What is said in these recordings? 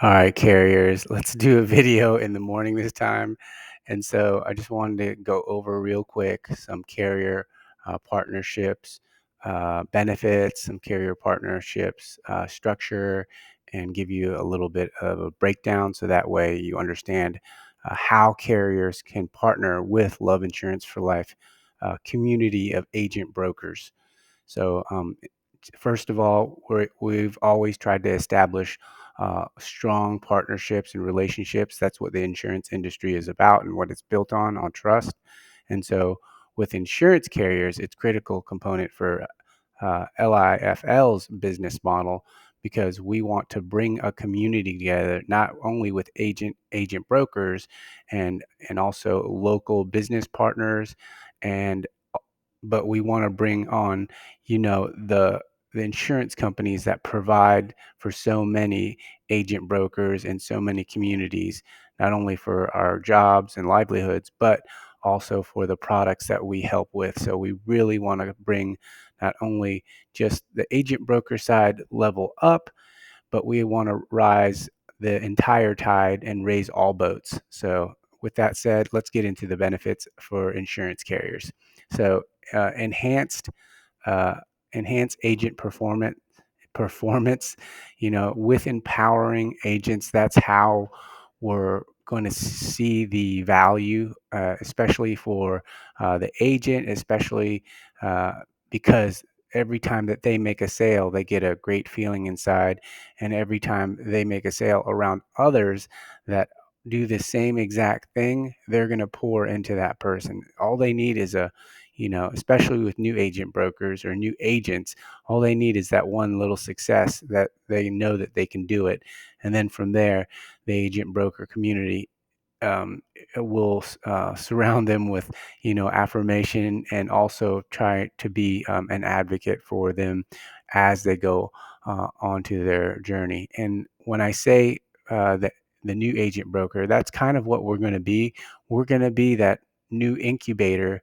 All right, carriers, let's do a video in the morning this time. And so I just wanted to go over real quick some carrier partnerships, benefits, some carrier partnerships structure, and give you a little bit of a breakdown so that way you understand how carriers can partner with Love Insurance for Life community of agent brokers. So, first of all, we've always tried to establish strong partnerships and relationships. That's what the insurance industry is about and what it's built on trust. And so, with insurance carriers, it's critical component for LIFL's business model because we want to bring a community together, not only with agent brokers and also local business partners and but we want to bring on, the insurance companies that provide for so many agent brokers and so many communities, not only for our jobs and livelihoods, but also for the products that we help with. So we really want to bring not only just the agent broker side level up, but we want to rise the entire tide and raise all boats. So, with that said, let's get into the benefits for insurance carriers. So, uh, enhanced uh, enhanced agent performance, with empowering agents. That's how we're going to see the value, especially for the agent, especially uh, because every time that they make a sale, they get a great feeling inside. And every time they make a sale around others that do the same exact thing, they're going to pour into that person. All they need is especially with new agent brokers or new agents, all they need is that one little success that they know that they can do it. And then from there, the agent broker community will surround them with, affirmation and also try to be an advocate for them as they go onto their journey. And when I say that the new agent broker, that's kind of what we're going to be. We're going to be that new incubator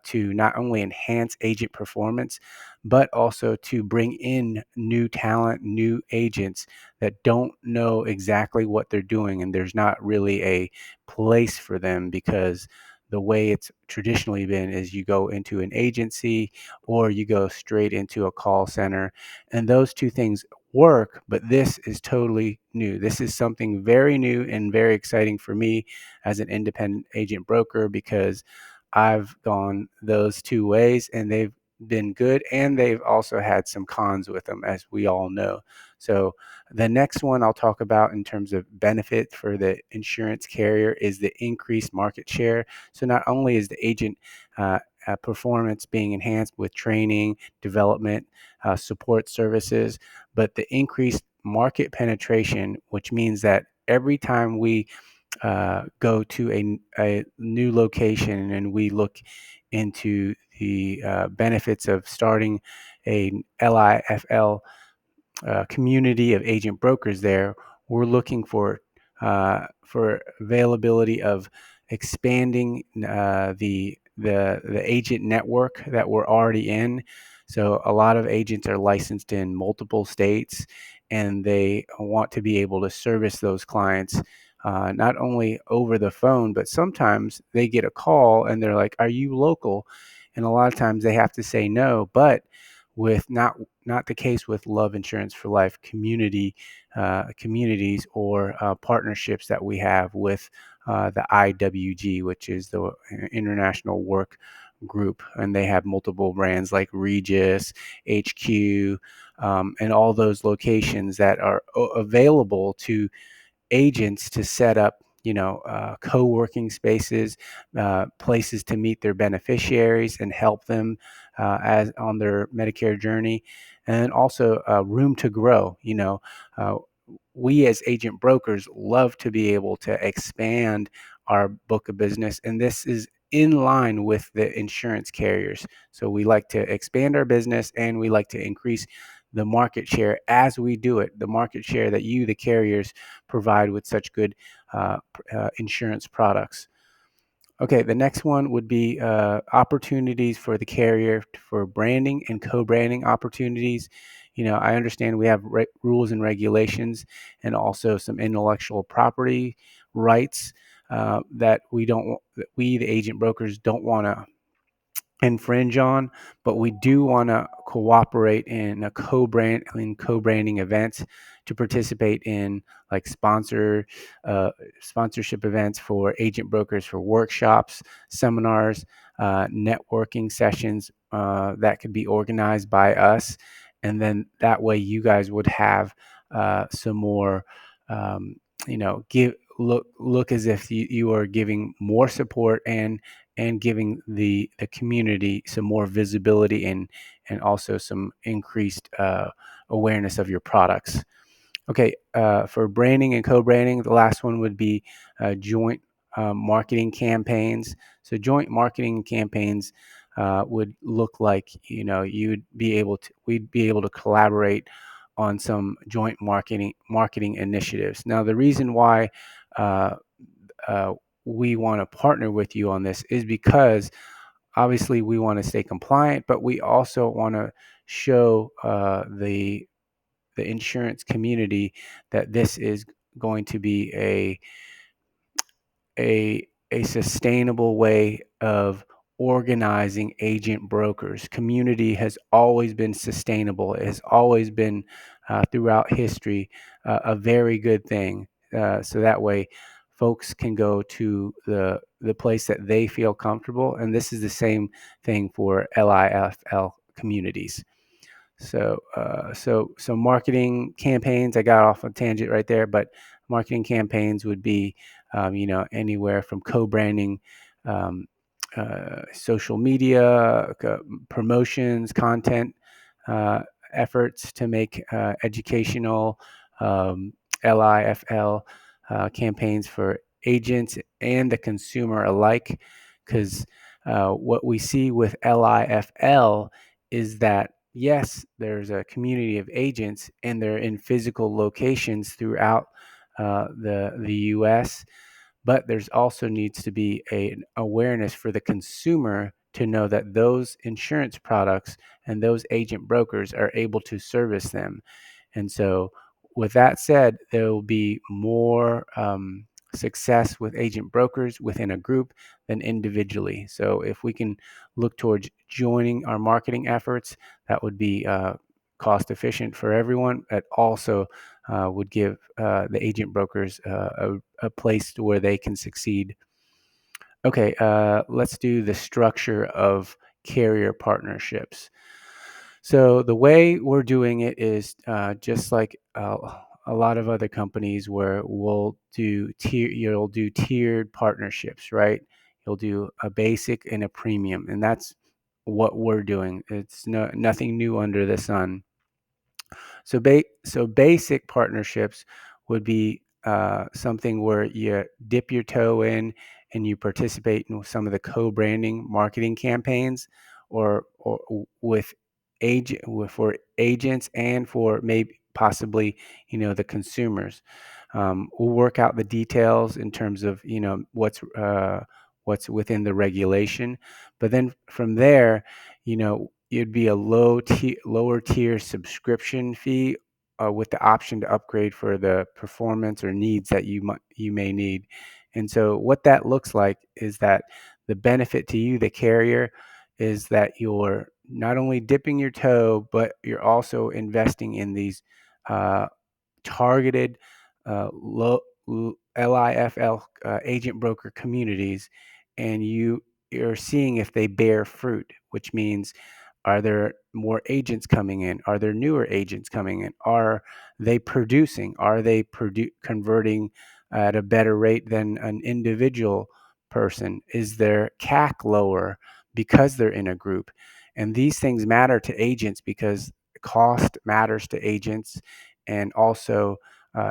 to not only enhance agent performance, but also to bring in new talent, new agents that don't know exactly what they're doing. And there's not really a place for them because the way it's traditionally been is you go into an agency or you go straight into a call center, and those two things work, but this is totally new. This is something very new and very exciting for me as an independent agent broker because I've gone those two ways and they've been good, and they've also had some cons with them, as we all know. So the next one I'll talk about in terms of benefit for the insurance carrier is the increased market share. So not only is the agent performance being enhanced with training, development, support services, but the increased market penetration, which means that every time we go to a new location and we look into the benefits of starting a LIFL community of agent brokers there, we're looking for availability of expanding the agent network that we're already in. So a lot of agents are licensed in multiple states, and they want to be able to service those clients. Not only over the phone, but sometimes they get a call and they're like, "Are you local?" And a lot of times they have to say no. But with not the case with Love Insurance for Life communities or partnerships that we have with the IWG, which is the International Work Group, and they have multiple brands like Regis, HQ, and all those locations that are available to agents to set up, co-working spaces, places to meet their beneficiaries and help them as on their Medicare journey, and also room to grow. Uh, we as agent brokers love to be able to expand our book of business, and this is in line with the insurance carriers. So we like to expand our business and we like to increase the market share as we do it, the market share that you, the carriers, provide with such good insurance products. Okay, the next one would be opportunities for the carrier for branding and co-branding opportunities. I understand we have rules and regulations and also some intellectual property rights that we, the agent brokers, don't want to infringe on, but we do want to cooperate in co-branding events to participate in like sponsorship events for agent brokers, for workshops, seminars, networking sessions that could be organized by us, and then that way you guys would have some more um, give look as if you are giving more support and giving the community some more visibility and also some increased awareness of your products. Okay, for branding and co-branding, the last one would be joint marketing campaigns. So joint marketing campaigns would look like, we'd be able to collaborate on some joint marketing initiatives. Now, the reason why uh, uh, we want to partner with you on this is because obviously we want to stay compliant, but we also want to show the insurance community that this is going to be a sustainable way of organizing agent brokers. Community has always been sustainable. It has always been throughout history a very good thing. So that way, folks can go to the place that they feel comfortable, and this is the same thing for LIFL communities. So marketing campaigns. I got off a tangent right there, but marketing campaigns would be, anywhere from co-branding, um, social media, promotions, content uh, efforts to make educational um, LIFL campaigns for agents and the consumer alike. Because what we see with LIFL is that yes, there's a community of agents and they're in physical locations throughout the U.S., but there's also needs to be an awareness for the consumer to know that those insurance products and those agent brokers are able to service them. And so, with that said, there will be more success with agent brokers within a group than individually. So, if we can look towards joining our marketing efforts, that would be cost efficient for everyone. It also would give the agent brokers a place where they can succeed. Okay, let's do the structure of carrier partnerships. So the way we're doing it is just like a lot of other companies where you'll do tiered partnerships, right? You'll do a basic and a premium, and that's what we're doing. It's nothing new under the sun. So basic partnerships would be something where you dip your toe in and you participate in some of the co-branding marketing campaigns, or with for agents and for maybe possibly the consumers. We'll work out the details in terms of what's within the regulation, but then from there, it'd be a lower tier subscription fee with the option to upgrade for the performance or needs that you may need. And so what that looks like is that the benefit to you, the carrier, is that you're not only dipping your toe, but you're also investing in these uh, targeted low LIFL agent broker communities, and you're seeing if they bear fruit, which means, are there more agents coming in? Are there newer agents coming in? Are they producing? Are they converting at a better rate than an individual person? Is their CAC lower because they're in a group? And these things matter to agents because cost matters to agents, and also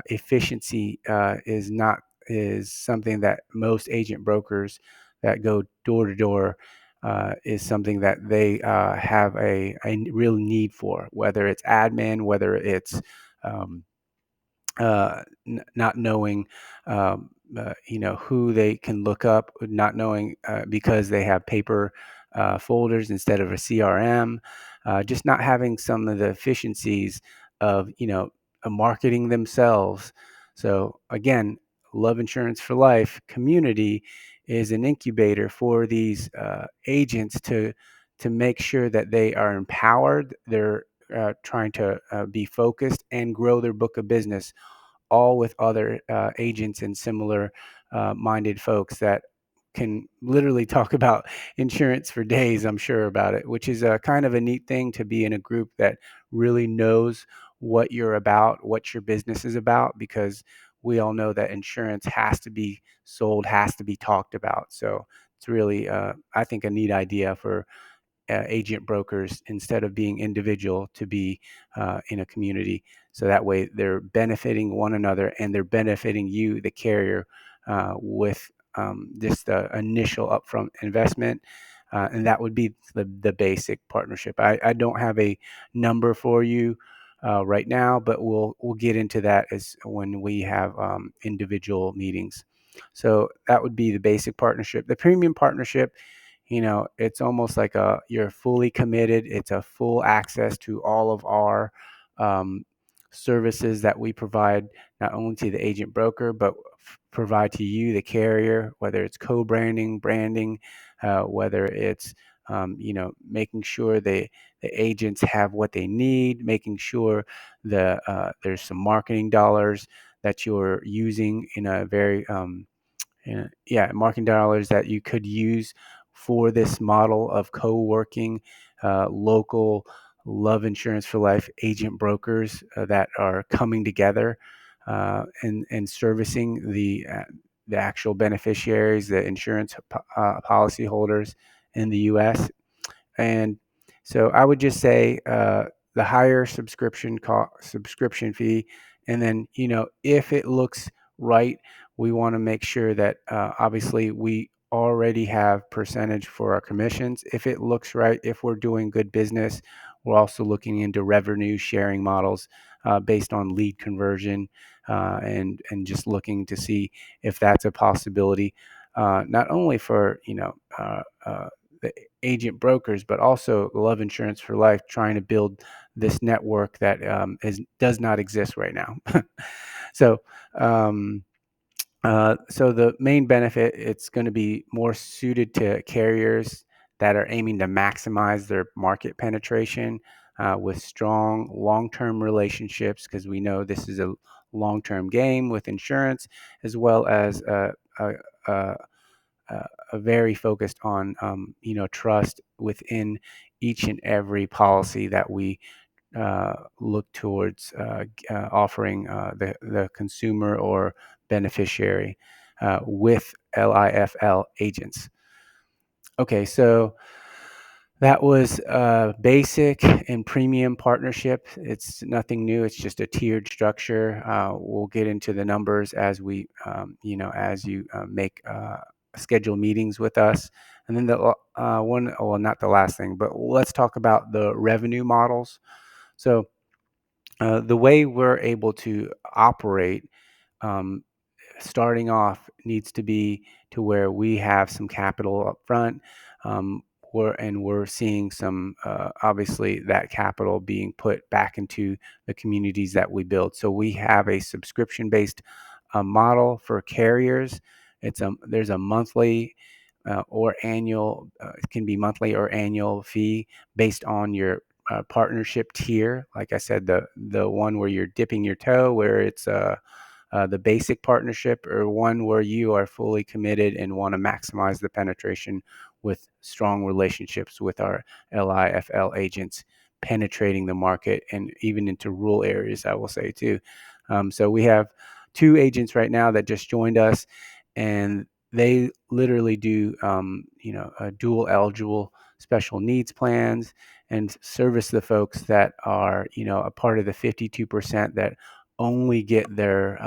efficiency is something that most agent brokers that go door to door is something that they have a real need for, whether it's admin, whether it's um, not knowing who they can look up, not knowing because they have paper folders instead of a CRM. just not having some of the efficiencies of, marketing themselves. So again, Love Insurance for Life community is an incubator for these agents to make sure that they are empowered. They're trying to be focused and grow their book of business, all with other agents and similar minded folks that can literally talk about insurance for days, I'm sure about it, which is a kind of a neat thing to be in a group that really knows what you're about, what your business is about, because we all know that insurance has to be sold, has to be talked about. So it's really, I think, a neat idea for agent brokers, instead of being individual, to be in a community. So that way they're benefiting one another and they're benefiting you, the carrier, with just the initial upfront investment. And that would be the basic partnership. I don't have a number for you right now, but we'll get into that as when we have individual meetings. So that would be the basic partnership. The premium partnership, it's almost like you're fully committed. It's a full access to all of our um, services that we provide, not only to the agent broker, but provide to you, the carrier, whether it's co-branding, branding, whether it's, making sure the agents have what they need, making sure there's some marketing dollars that you're using in a very, yeah, marketing dollars that you could use for this model of co-working local Love Insurance for Life agent brokers that are coming together and servicing the actual beneficiaries, the insurance policyholders in the U.S. And so I would just say the higher subscription fee, and then, if it looks right, we want to make sure that obviously we already have percentage for our commissions. If it looks right, if we're doing good business, we're also looking into revenue sharing models based on lead conversion, and just looking to see if that's a possibility, not only for the agent brokers, but also Love Insurance for Life, trying to build this network that does not exist right now. So, um, so the main benefit, it's going to be more suited to carriers that are aiming to maximize their market penetration with strong long-term relationships, because we know this is a long-term game with insurance, as well as a, very focused on trust within each and every policy that we look towards offering the consumer or beneficiary with LIFL agents. Okay, so that was basic and premium partnership. It's nothing new. It's just a tiered structure. We'll get into the numbers as as you make schedule meetings with us. And then the one, well, not the last thing, but let's talk about the revenue models. So the way we're able to operate, um, starting off, needs to be to where we have some capital up front. We're seeing some, obviously, that capital being put back into the communities that we build. So we have a subscription based model for carriers. There's a monthly or annual, it can be monthly or annual fee based on your partnership tier. Like I said, the one where you're dipping your toe, where it's the basic partnership, or one where you are fully committed and want to maximize the penetration with strong relationships with our LIFL agents, penetrating the market and even into rural areas, I will say too. So we have two agents right now that just joined us, and they literally do dual eligible special needs plans and service the folks that are a part of the 52% that only get their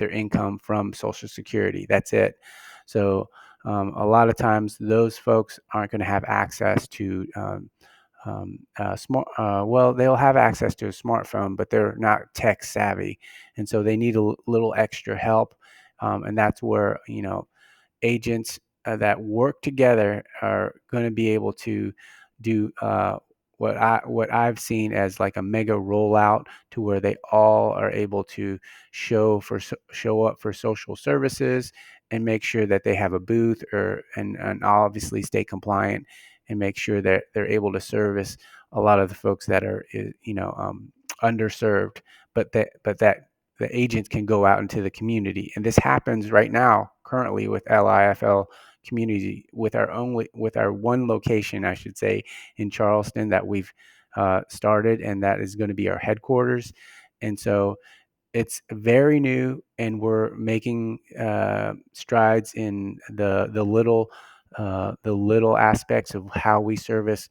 income from Social Security. That's it. So a lot of times those folks aren't going to have access to smart. Well, they'll have access to a smartphone, but they're not tech savvy, and so they need a little extra help. And that's where agents that work together are going to be able to do what I've seen as like a mega rollout to where they all are able to show up for social services and make sure that they have a booth and obviously stay compliant and make sure that they're able to service a lot of the folks that are underserved, but that the agents can go out into the community. And this happens right now currently with LIFL community with our one location, I should say, in Charleston that we've started, and that is going to be our headquarters. And so it's very new, and we're making strides in the little aspects of how we service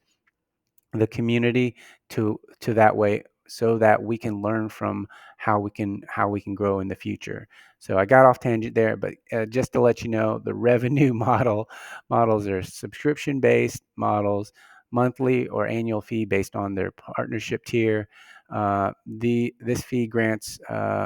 the community to that way, so that we can learn from how we can grow in the future. So I got off tangent there, but just to let you know, the revenue models are subscription based models, monthly or annual fee based on their partnership tier. The This fee grants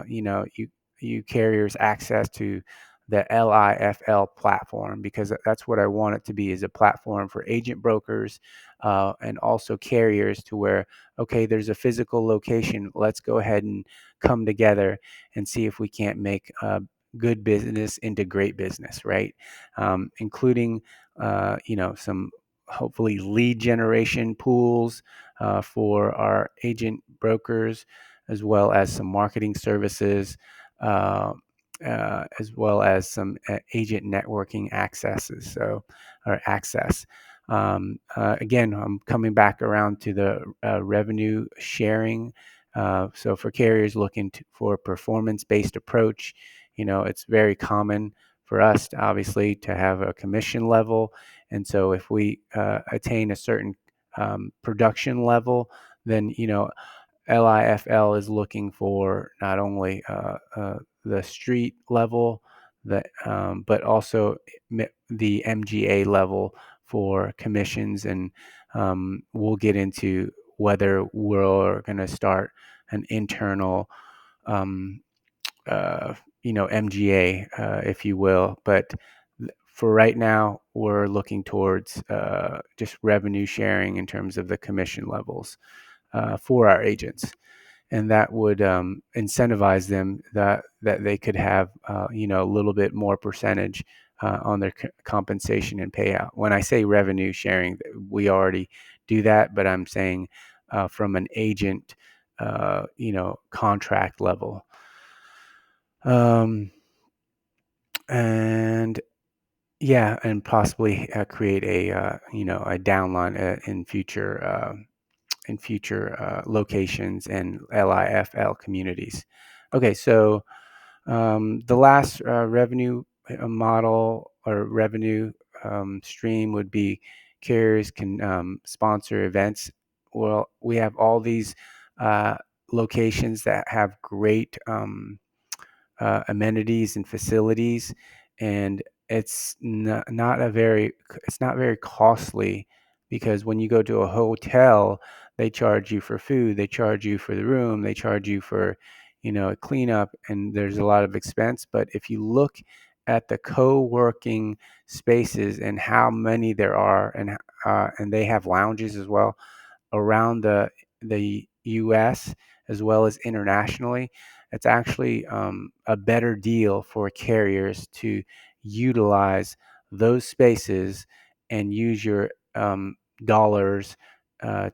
you carriers access to the LIFL platform, because that's what I want it to be, is a platform for agent brokers and also carriers, to where, okay, there's a physical location. Let's go ahead and come together and see if we can't make good business into great business, right? Including, some hopefully lead generation pools for our agent brokers, as well as some marketing services. As well as some agent networking accesses, or access. Again, I'm coming back around to the revenue sharing. So for carriers looking for a performance-based approach, it's very common for us to obviously to have a commission level. And so if we attain a certain production level, then LIFL is looking for not only the street level, but also the MGA level for commissions. And we'll get into whether we're going to start an internal, um, MGA, if you will. But for right now, we're looking towards just revenue sharing in terms of the commission levels for our agents, and that would incentivize them that they could have a little bit more percentage on their compensation and payout. When I say revenue sharing, we already do that, but I'm saying from an agent contract level. And yeah, and possibly create a downline in future locations and LIFL communities. Okay, so the last revenue model or revenue stream would be carriers can sponsor events. Well, we have all these uh, locations that have great amenities and facilities, and it's not very costly, because when you go to a hotel, they charge you for food, they charge you for the room, they charge you for a cleanup, and there's a lot of expense. But if you look at the co-working spaces and how many there are, and they have lounges as well around the U.S. as well as internationally, it's actually a better deal for carriers to utilize those spaces and use your dollars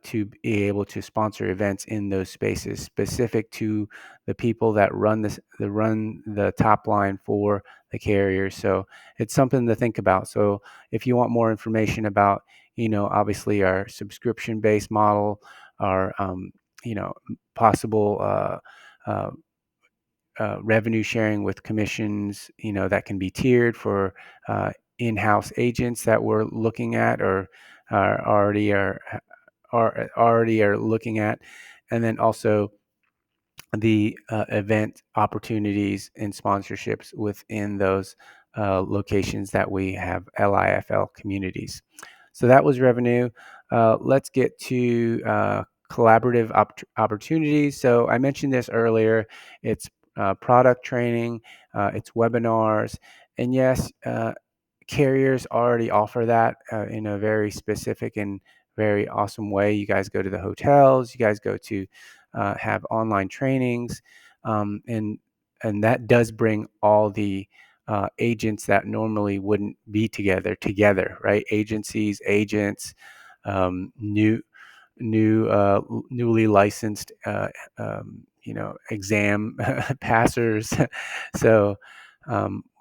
to be able to sponsor events in those spaces, specific to the people that run the top line for the carriers. So it's something to think about. So if you want more information about obviously our subscription based model, our possible uh, revenue sharing with commissions, that can be tiered for in-house agents that we're looking at, or already are looking at, and then also the event opportunities and sponsorships within those locations that we have LIFL communities. So that was revenue. Let's get to collaborative opportunities. So I mentioned this earlier. It's product training, it's webinars, and yes, carriers already offer that in a very specific and very awesome way. You guys go to the hotels, you guys go to have online trainings, and that does bring all the agents that normally wouldn't be together, right? Agencies, agents, new newly licensed exam passers. So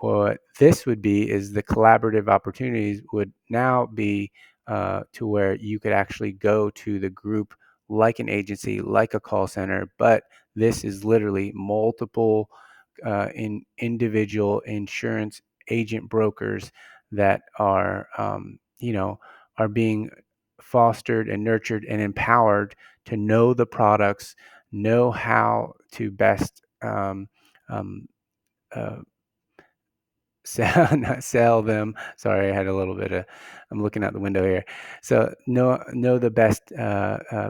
what this would be is the collaborative opportunities would now be to where you could actually go to the group like an agency, like a call center, but this is literally multiple in individual insurance agent brokers that are being fostered and nurtured and empowered to know the products, know how to best um, uh, sell not sell them. Sorry, I had a little bit of. I'm looking out the window here. So know the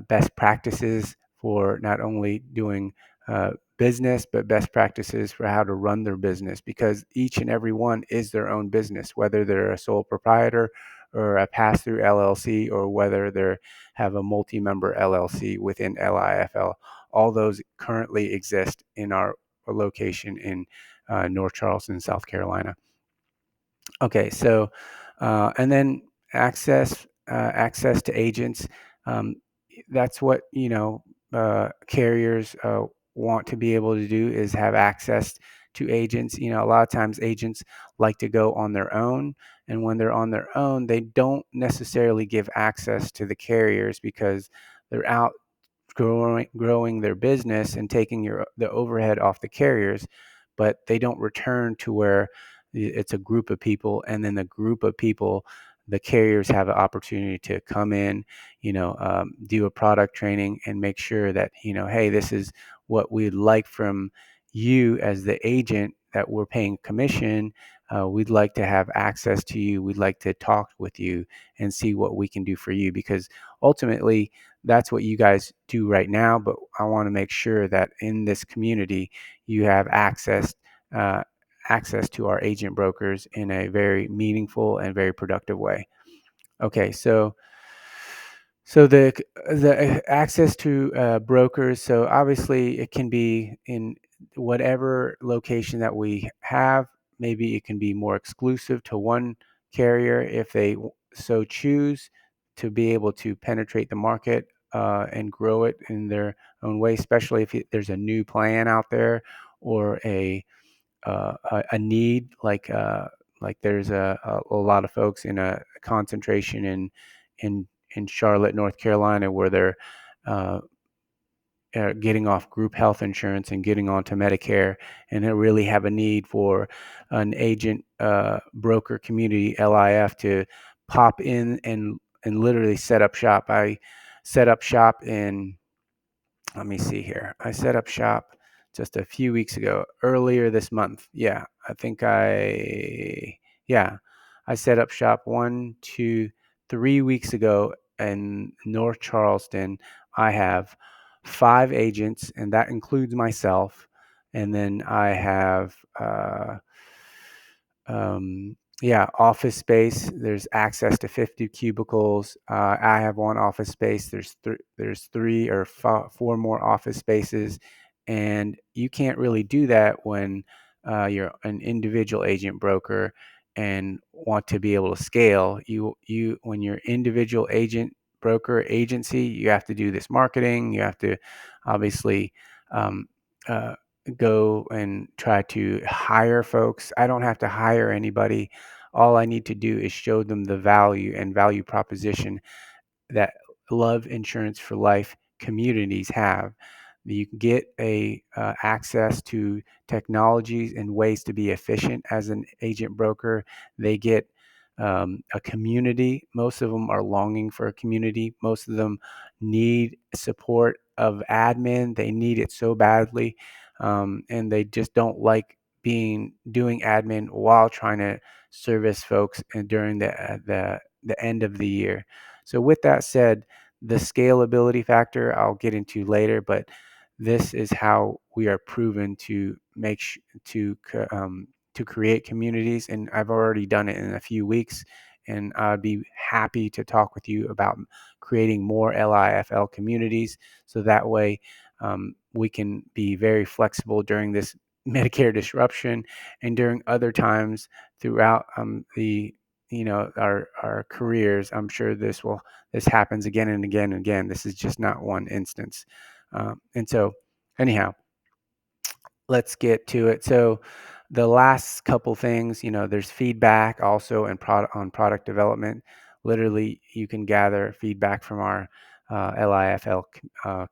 best practices for not only doing business, but best practices for how to run their business, because each and every one is their own business, whether they're a sole proprietor or a pass-through LLC, or whether they have a multi-member LLC within LIFL. All those currently exist in our location in North Charleston, South Carolina. Okay, so and then access to agents. Um, that's what carriers want to be able to do, is have access to agents. A lot of times agents like to go on their own, and when they're on their own, they don't necessarily give access to the carriers because they're out growing their business and taking the overhead off the carriers, but they don't return to where it's a group of people, and then the group of people, the carriers have an opportunity to come in, do a product training and make sure that, hey, this is what we'd like from you as the agent that we're paying commission. We'd like to have access to you. We'd like to talk with you and see what we can do for you, because ultimately that's what you guys do right now. But I want to make sure that in this community you have uh, access to our agent brokers in a very meaningful and very productive way. Okay, so the access to brokers. So obviously it can be in whatever location that we have. Maybe it can be more exclusive to one carrier if they so choose, to be able to penetrate the market and grow it in their own way, especially if there's a new plan out there, or a need, like there's a lot of folks in a concentration in in Charlotte, North Carolina, where they're uh, getting off group health insurance and getting onto Medicare, and they really have a need for an agent broker community, LIF, to pop in and literally set up shop. I set up shop in, let me see here. I set up shop just a few weeks ago, earlier this month. Yeah, yeah, I set up shop 3 weeks ago in North Charleston. I have 5 agents, and that includes myself. And then I have office space. There's access to 50 cubicles. I have one office space. There's 3 or 4 more office spaces, and you can't really do that when you're an individual agent broker and want to be able to scale. You when you're individual agent broker agency, you have to do this marketing. You have to obviously um, uh, go and try to hire folks. I don't have to hire anybody. All I need to do is show them the value and value proposition that Love Insurance for Life communities have. You can get a access to technologies and ways to be efficient as an agent broker. They get a community. Most of them are longing for a community. Most of them need support of admin. They need it so badly, and they just don't like doing admin while trying to service folks and during the end of the year. So with that said, the scalability factor I'll get into later, but this is how we are proven to to create communities, and I've already done it in a few weeks, and I'd be happy to talk with you about creating more LIFL communities, so that way we can be very flexible during this Medicare disruption and during other times throughout the our careers. I'm sure this happens again and again and again. This is just not one instance. And so anyhow, let's get to it. So the last couple things, there's feedback also and product development. Literally, you can gather feedback from our LIFL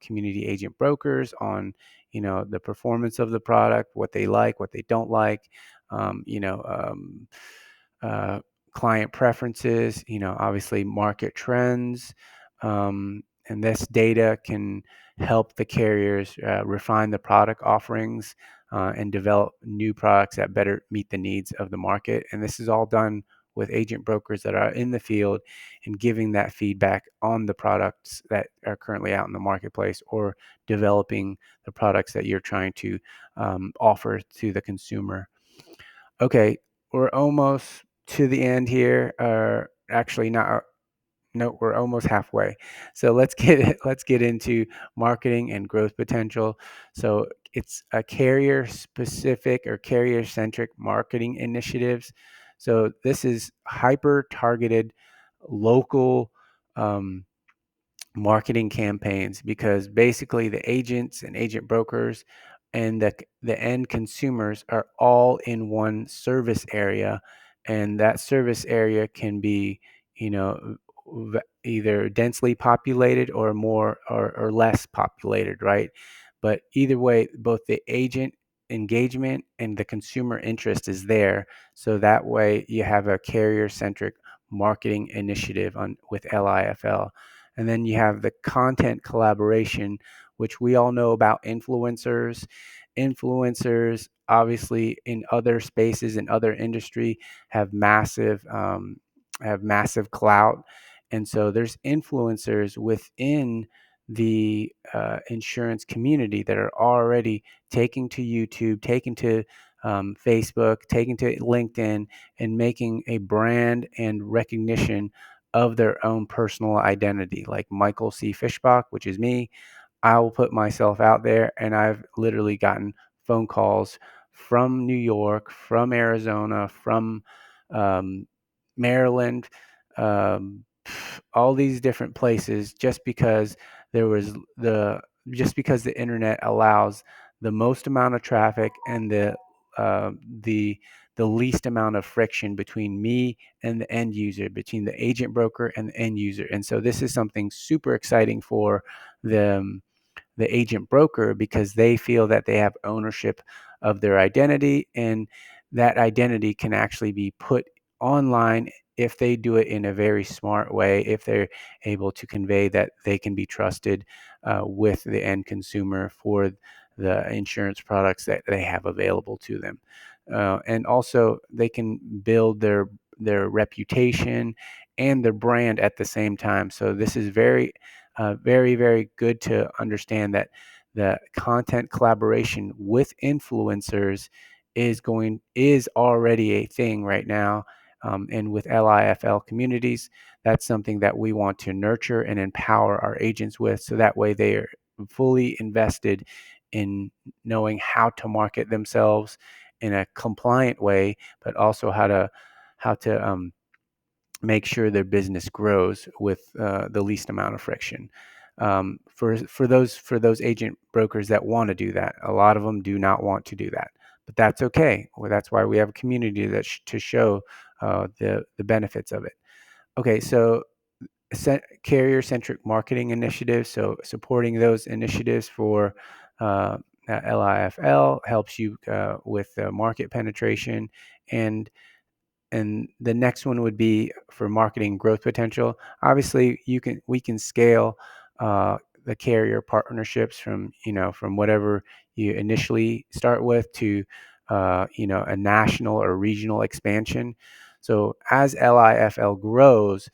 community agent brokers on, the performance of the product, what they like, what they don't like, um, you know, um, uh, client preferences, obviously market trends. And this data can help the carriers refine the product offerings and develop new products that better meet the needs of the market. And this is all done with agent brokers that are in the field and giving that feedback on the products that are currently out in the marketplace, or developing the products that you're trying to offer to the consumer. Okay, we're almost to the end here. Actually, not. No, we're almost halfway. So let's get into marketing and growth potential. So it's a carrier specific or carrier centric marketing initiatives. So this is hyper targeted local um, marketing campaigns, because basically the agents and agent brokers and the end consumers are all in one service area, and that service area can be, either densely populated or more or less populated, right? But either way, both the agent engagement and the consumer interest is there, so that way you have a carrier centric marketing initiative on with LIFL. And then you have the content collaboration, which we all know about influencers. Influencers, obviously, in other spaces, in other industry, have massive clout, and so there's influencers within the insurance community that are already taking to YouTube, taking to Facebook, taking to LinkedIn, and making a brand and recognition of their own personal identity, like Michael C. Fischbach, which is me. I will put myself out there, and I've literally gotten phone calls from New York, from Arizona, from um, Maryland, um, all these different places, just because there was the just because the internet allows the most amount of traffic and uh, the the least amount of friction between me and the end user, between the agent broker and the end user. And so this is something super exciting for the the agent broker, because they feel that they have ownership of their identity, and that identity can actually be put online if they do it in a very smart way, if they're able to convey that they can be trusted with the end consumer for the insurance products that they have available to them. And also they can build their reputation and their brand at the same time. So this is very, very good to understand that the content collaboration with influencers is already a thing right now. And with LIFL communities, that's something that we want to nurture and empower our agents with, so that way they are fully invested in knowing how to market themselves in a compliant way, but also how to make sure their business grows with the least amount of friction. For those agent brokers that want to do that, a lot of them do not want to do that, but that's okay. Well, that's why we have a community to show the benefits of it. Okay, so carrier centric marketing initiatives. So supporting those initiatives for LIFL helps you with market penetration. And the next one would be for marketing growth potential. Obviously, we can scale the carrier partnerships from whatever you initially start with to a national or regional expansion. So as LIFL grows,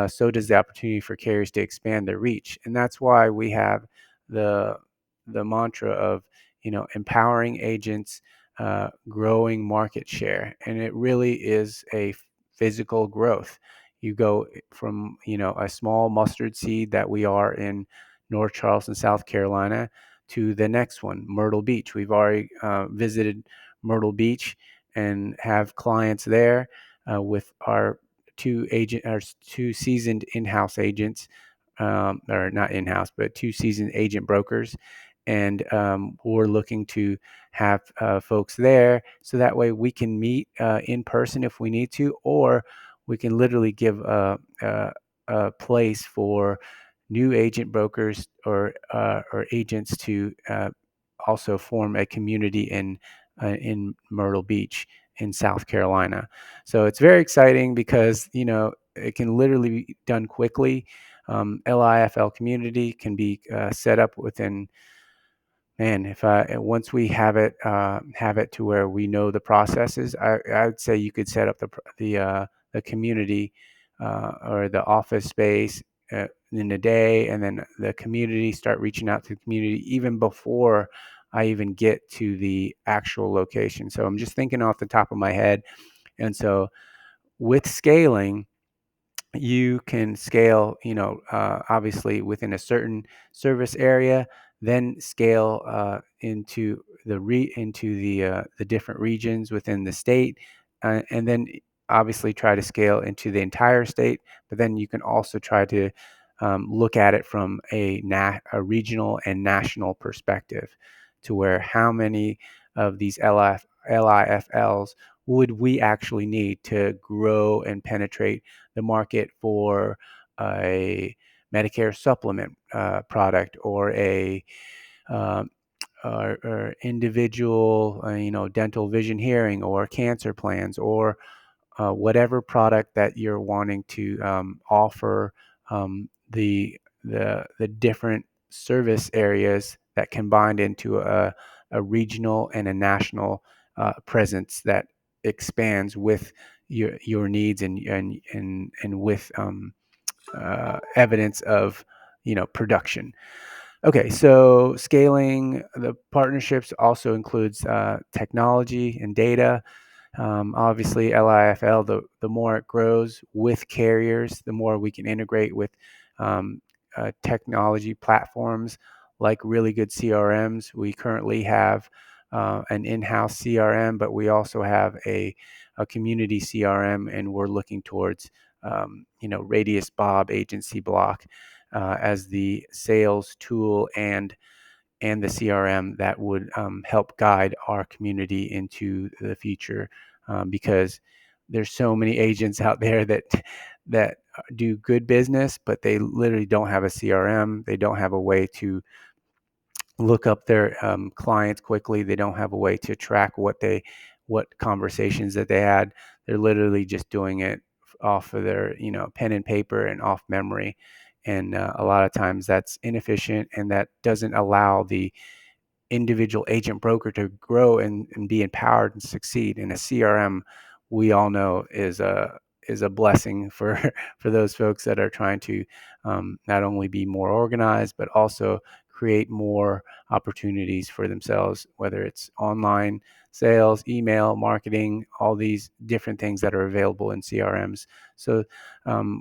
so does the opportunity for carriers to expand their reach, and that's why we have the the mantra of empowering agents, growing market share. And it really is a physical growth. You go from, a small mustard seed that we are in North Charleston, South Carolina, to the next one, Myrtle Beach. We've already visited Myrtle Beach and have clients there with our our two seasoned in-house agents, or not in-house, but two seasoned agent brokers. And we're looking to have folks there so that way we can meet in person if we need to, or we can literally give a place for new agent brokers or agents to also form a community in Myrtle Beach in South Carolina. So it's very exciting because it can literally be done quickly. LIFL community can be set up within, man, if once we have it to where we know the processes, I would say you could set up the community or the office space in a day, and then the community start reaching out to the community even before I even get to the actual location. So I'm just thinking off the top of my head, and so with scaling, you can scale, obviously within a certain service area, then scale into the different regions within the state, and then obviously try to scale into the entire state. But then you can also try to look at it from a regional and national perspective, to where how many of these LIFLs would we actually need to grow and penetrate the market for a Medicare supplement product, or a um, or individual, dental, vision, hearing, or cancer plans, or whatever product that you're wanting to offer, the different service areas that combined into a regional and a national presence that expands with your needs, and with evidence of production. Okay, so scaling the partnerships also includes technology and data. Obviously, LIFL, the more it grows with carriers, the more we can integrate with um, technology platforms like really good CRMs. We currently have an in-house CRM, but we also have a community CRM, and we're looking towards Radius Bob Agency Block as the sales tool and the CRM that would help guide our community into the future, because there's so many agents out there that do good business, but they literally don't have a CRM. They don't have a way to look up their clients quickly. They don't have a way to track what conversations that they had. They're literally just doing it off of their pen and paper and off memory, and a lot of times that's inefficient, and that doesn't allow the individual agent broker to grow and be empowered and succeed. In a CRM, we all know is a blessing for for those folks that are trying to not only be more organized, but also create more opportunities for themselves, whether it's online sales, email marketing, all these different things that are available in CRMs. So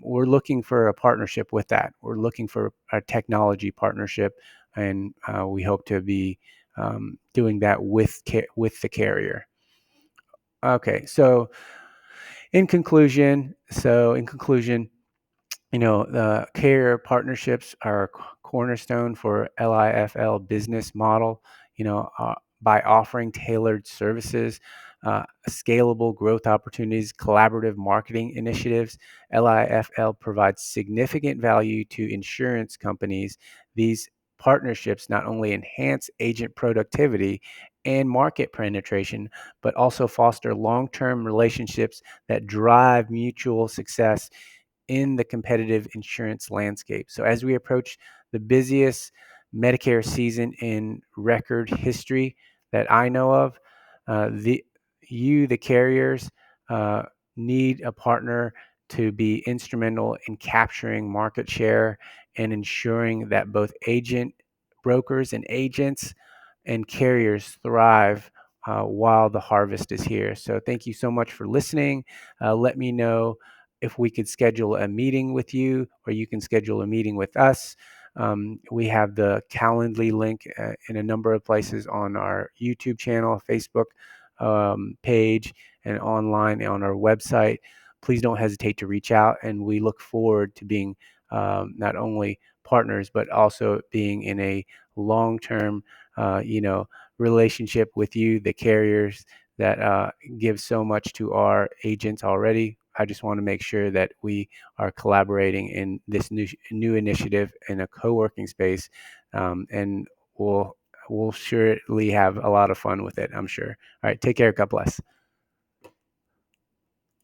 we're looking for a partnership with that. We're looking for a technology partnership, and we hope to be doing that with the carrier. Okay, in conclusion, the carrier partnerships are a cornerstone for LIFL business model. By offering tailored services, scalable growth opportunities, collaborative marketing initiatives, LIFL provides significant value to insurance companies. These partnerships not only enhance agent productivity and market penetration, but also foster long-term relationships that drive mutual success in the competitive insurance landscape. So as we approach the busiest Medicare season in record history that I know of, the carriers, uh, need a partner to be instrumental in capturing market share and ensuring that both brokers and agents and carriers thrive while the harvest is here. So thank you so much for listening. Let me know if we could schedule a meeting with you, or you can schedule a meeting with us. We have the Calendly link in a number of places on our YouTube channel, Facebook page, and online on our website. Please don't hesitate to reach out, and we look forward to being not only partners, but also being in a long-term, relationship with you, the carriers that give so much to our agents already. I just want to make sure that we are collaborating in this new initiative in a co-working space, and we'll surely have a lot of fun with it, I'm sure. All right, take care. God bless.